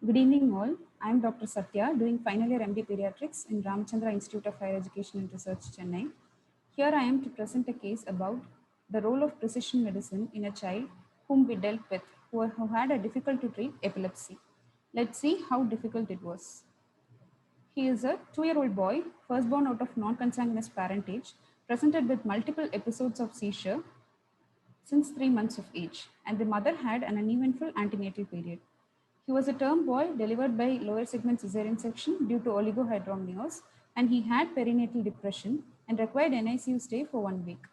Good evening, all. I am Dr. Satya, doing final year MD Pediatrics in Ramachandra Institute of Higher Education and Research, Chennai. Here I am to present a case about the role of precision medicine in a child whom we dealt with who had a difficult to treat epilepsy. Let's see how difficult it was. He is a 2-year-old boy, firstborn out of non-consanguineous parentage, presented with multiple episodes of seizure since 3 months of age, and the mother had an uneventful antenatal period. He was a term boy delivered by lower segment cesarean section due to oligohydramnios, and he had perinatal depression and required NICU stay for 1 week.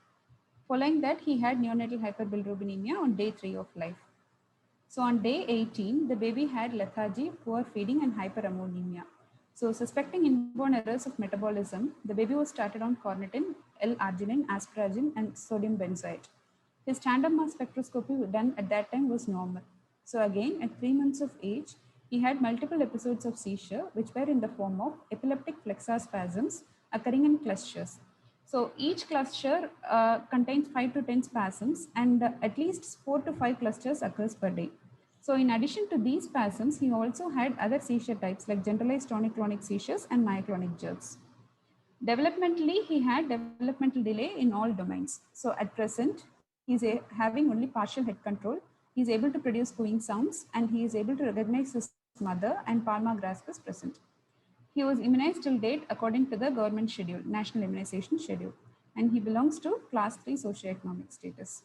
Following that, he had neonatal hyperbilirubinemia on day 3 of life. So on day 18, the baby had lethargy, poor feeding, and hyperammonemia. So suspecting inborn errors of metabolism, the baby was started on Cornitin, L-arginine, asparagine, and sodium benzoate. His tandem mass spectroscopy done at that time was normal. So again, at 3 months of age, he had multiple episodes of seizure, which were in the form of epileptic flexor spasms occurring in clusters. So each cluster contains 5 to 10 spasms, and at least 4 to 5 clusters occurs per day. So in addition to these spasms, he also had other seizure types like generalized tonic-clonic seizures and myoclonic jerks. Developmentally, he had developmental delay in all domains. So at present, he's having only partial head control. He's able to produce cooing sounds, and he is able to recognize his mother, and palmar grasp is present. He was immunized till date according to the government schedule, national immunization schedule, and he belongs to class 3 socioeconomic status.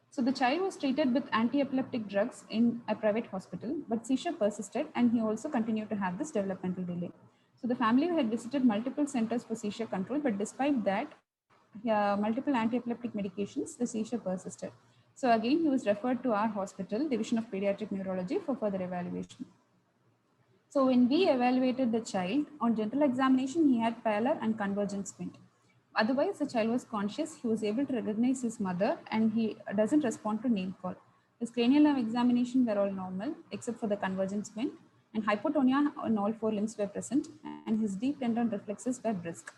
So the child was treated with anti-epileptic drugs in a private hospital, but seizure persisted, and he also continued to have this developmental delay. So the family had visited multiple centers for seizure control, but despite that, multiple anti-epileptic medications, the seizure persisted. So again, he was referred to our hospital, Division of Pediatric Neurology, for further evaluation. So when we evaluated the child, on general examination, he had pallor and convergent squint. Otherwise, the child was conscious, he was able to recognize his mother, and he doesn't respond to name call. His cranial nerve examination were all normal, except for the convergent squint, and hypotonia on all 4 limbs were present, and his deep tendon reflexes were brisk.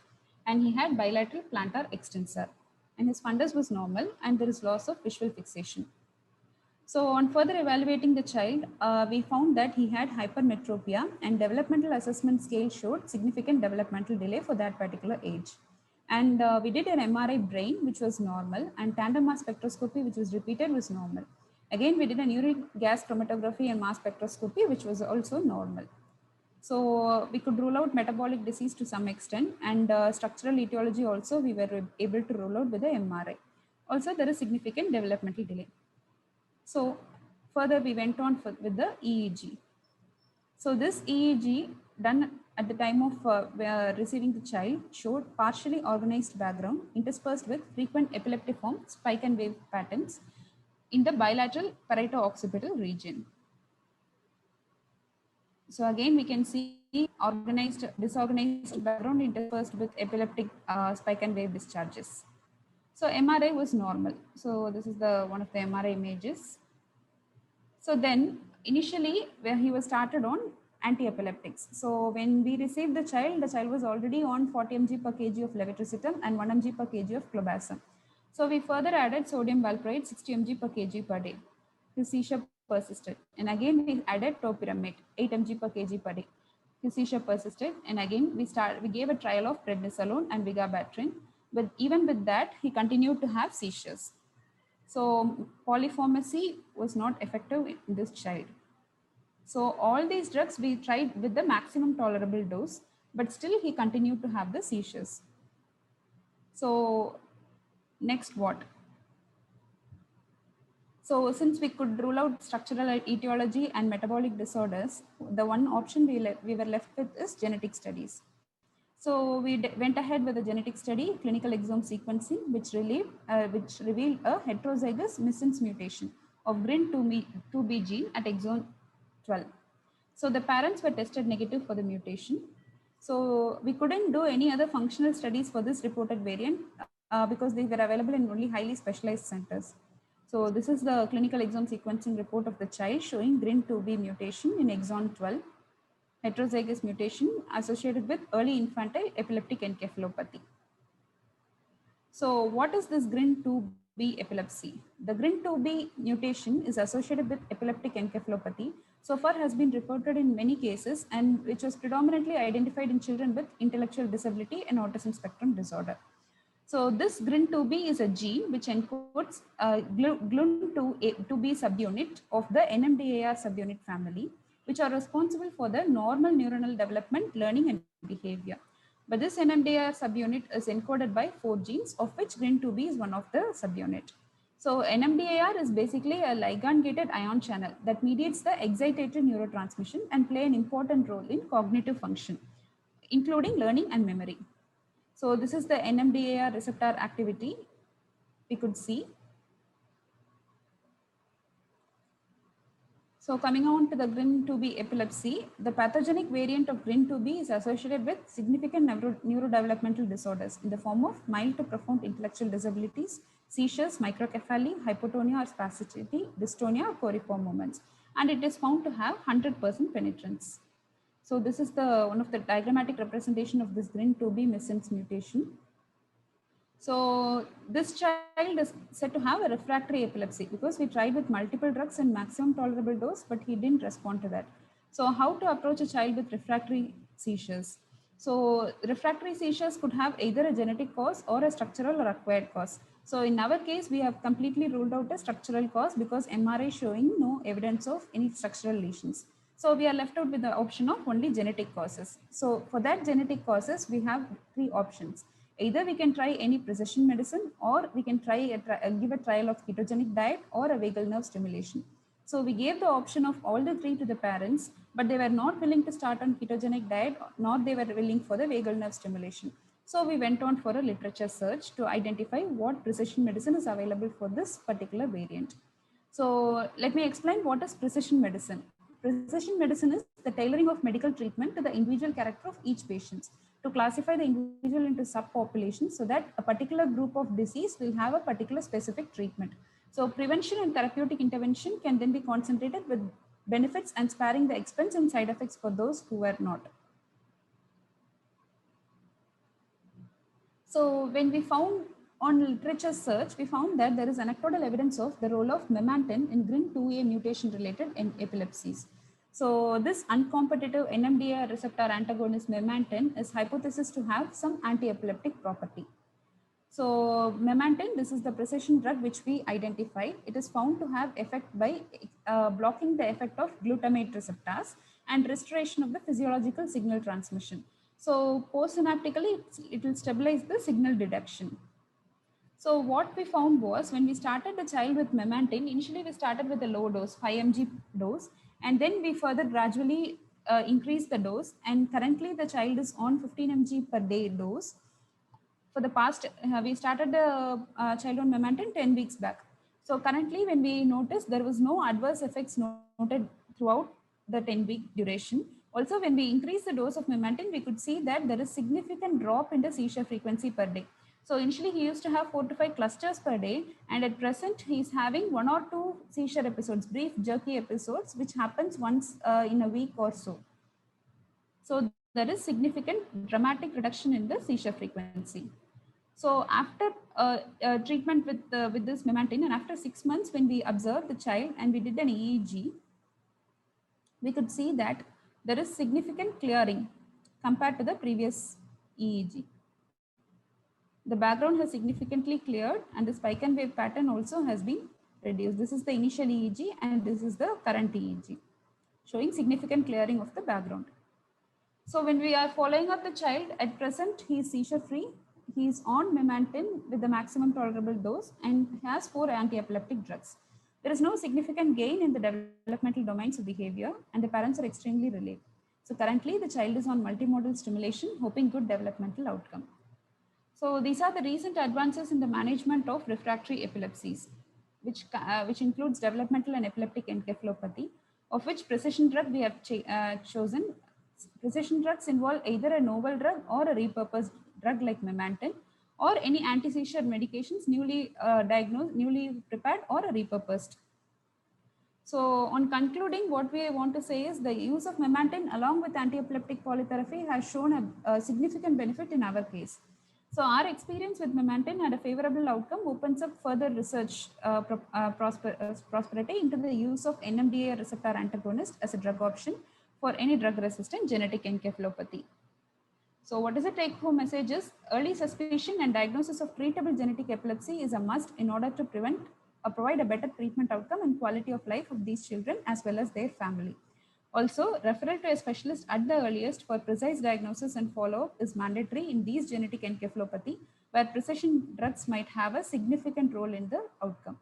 And he had bilateral plantar extensor, and his fundus was normal, and there is loss of visual fixation. So on further evaluating the child, we found that he had hypermetropia, and developmental assessment scale showed significant developmental delay for that particular age. And we did an MRI brain, which was normal, and tandem mass spectroscopy, which was repeated, was normal. Again, we did an uric gas chromatography and mass spectroscopy, which was also normal. So we could rule out metabolic disease to some extent, and structural etiology also we were able to rule out with the MRI. Also, there is significant developmental delay. So further we went on with the EEG. So this EEG done at the time of receiving the child showed partially organized background interspersed with frequent epileptiform spike and wave patterns in the bilateral parieto-occipital region. So again, we can see organized, disorganized background interspersed with epileptic spike and wave discharges. So MRI was normal. So this is the one of the MRI images. So then initially where he was started on anti-epileptics. So when we received the child was already on 40 mg per kg of levetiracetam and 1 mg per kg of clobazam. So we further added sodium valproate 60 mg per kg per day. His seizure persisted. And again we added topiramate 8 mg per kg per day. His seizure persisted. And again we gave a trial of prednisolone and vigabatrin. But even with that, he continued to have seizures. So polypharmacy was not effective in this child. So all these drugs we tried with the maximum tolerable dose, but still he continued to have the seizures. So next what? So since we could rule out structural etiology and metabolic disorders, the one option we were left with is genetic studies. So we went ahead with a genetic study, clinical exome sequencing, which revealed a heterozygous missense mutation of GRIN2B gene at exon 12. So the parents were tested negative for the mutation. So we couldn't do any other functional studies for this reported variant because they were available in only highly specialized centers. So this is the clinical exome sequencing report of the child showing GRIN2B mutation in exon 12. Heterozygous mutation associated with early infantile epileptic encephalopathy. So what is this GRIN2B epilepsy? The GRIN2B mutation is associated with epileptic encephalopathy so far has been reported in many cases and which was predominantly identified in children with intellectual disability and autism spectrum disorder. So this GRIN2B is a gene which encodes GLUN2B subunit of the NMDAR subunit family, which are responsible for the normal neuronal development, learning, and behavior. But this NMDAR subunit is encoded by 4 genes, of which GRIN2B is one of the subunit. So NMDAR is basically a ligand-gated ion channel that mediates the excitatory neurotransmission and play an important role in cognitive function, including learning and memory. So this is the NMDAR receptor activity we could see. So coming on to the GRIN2B epilepsy, the pathogenic variant of GRIN2B is associated with significant neurodevelopmental disorders in the form of mild to profound intellectual disabilities, seizures, microcephaly, hypotonia or spasticity, dystonia, or coriform movements. And it is found to have 100% penetrance. So this is the one of the diagrammatic representation of this GRIN2B missense mutation. So this child is said to have a refractory epilepsy because we tried with multiple drugs and maximum tolerable dose, but he didn't respond to that. So how to approach a child with refractory seizures? So refractory seizures could have either a genetic cause or a structural or acquired cause. So in our case, we have completely ruled out a structural cause because MRI showing no evidence of any structural lesions. So we are left out with the option of only genetic causes. So for that genetic causes, we have 3 options. Either we can try any precision medicine, or we can give a trial of ketogenic diet or a vagal nerve stimulation. So we gave the option of all the 3 to the parents, but they were not willing to start on ketogenic diet, nor they were willing for the vagal nerve stimulation. So we went on for a literature search to identify what precision medicine is available for this particular variant. So let me explain what is precision medicine. Precision medicine is the tailoring of medical treatment to the individual character of each patient, to classify the individual into subpopulations so that a particular group of disease will have a particular specific treatment. So prevention and therapeutic intervention can then be concentrated with benefits and sparing the expense and side effects for those who were not. So when we found on literature search, we found that there is anecdotal evidence of the role of memantine in GRIN2A mutation related in epilepsies. So this uncompetitive NMDA receptor antagonist memantine is hypothesized to have some anti-epileptic property. So memantine, this is the precision drug which we identified. It is found to have effect by blocking the effect of glutamate receptors and restoration of the physiological signal transmission. So postsynaptically, it will stabilize the signal detection. So what we found was when we started the child with memantine, initially we started with a low dose, 5 mg dose, and then we further gradually increased the dose. And currently the child is on 15 mg per day dose. For the past, we started the child on memantine 10 weeks back. So currently when we noticed, there was no adverse effects noted throughout the 10-week duration. Also, when we increased the dose of memantine, we could see that there is significant drop in the seizure frequency per day. So initially he used to have 4 to 5 clusters per day, and at present he is having 1 or 2 seizure episodes, brief jerky episodes, which happens once in a week or so. So there is significant dramatic reduction in the seizure frequency. So after treatment with this memantine, and after 6 months when we observed the child and we did an EEG, we could see that there is significant clearing compared to the previous EEG. The background has significantly cleared and the spike and wave pattern also has been reduced. This is the initial EEG and this is the current EEG, showing significant clearing of the background. So when we are following up the child, at present he is seizure free. He is on memantine with the maximum tolerable dose and has 4 anti-epileptic drugs. There is no significant gain in the developmental domains of behavior and the parents are extremely relieved. So currently the child is on multimodal stimulation, hoping good developmental outcome. So these are the recent advances in the management of refractory epilepsies, which includes developmental and epileptic encephalopathy, of which precision drug we have chosen. Precision drugs involve either a novel drug or a repurposed drug like memantine, or any anti-seizure medications newly diagnosed, newly prepared, or repurposed. So on concluding, what we want to say is the use of memantine along with anti-epileptic polytherapy has shown a significant benefit in our case. So our experience with memantine had a favorable outcome, opens up further research prosperity into the use of NMDA receptor antagonist as a drug option for any drug-resistant genetic encephalopathy. So what is the take-home message is early suspicion and diagnosis of treatable genetic epilepsy is a must in order to prevent or provide a better treatment outcome and quality of life of these children as well as their family. Also, referral to a specialist at the earliest for precise diagnosis and follow-up is mandatory in these genetic encephalopathy, where precision drugs might have a significant role in the outcome.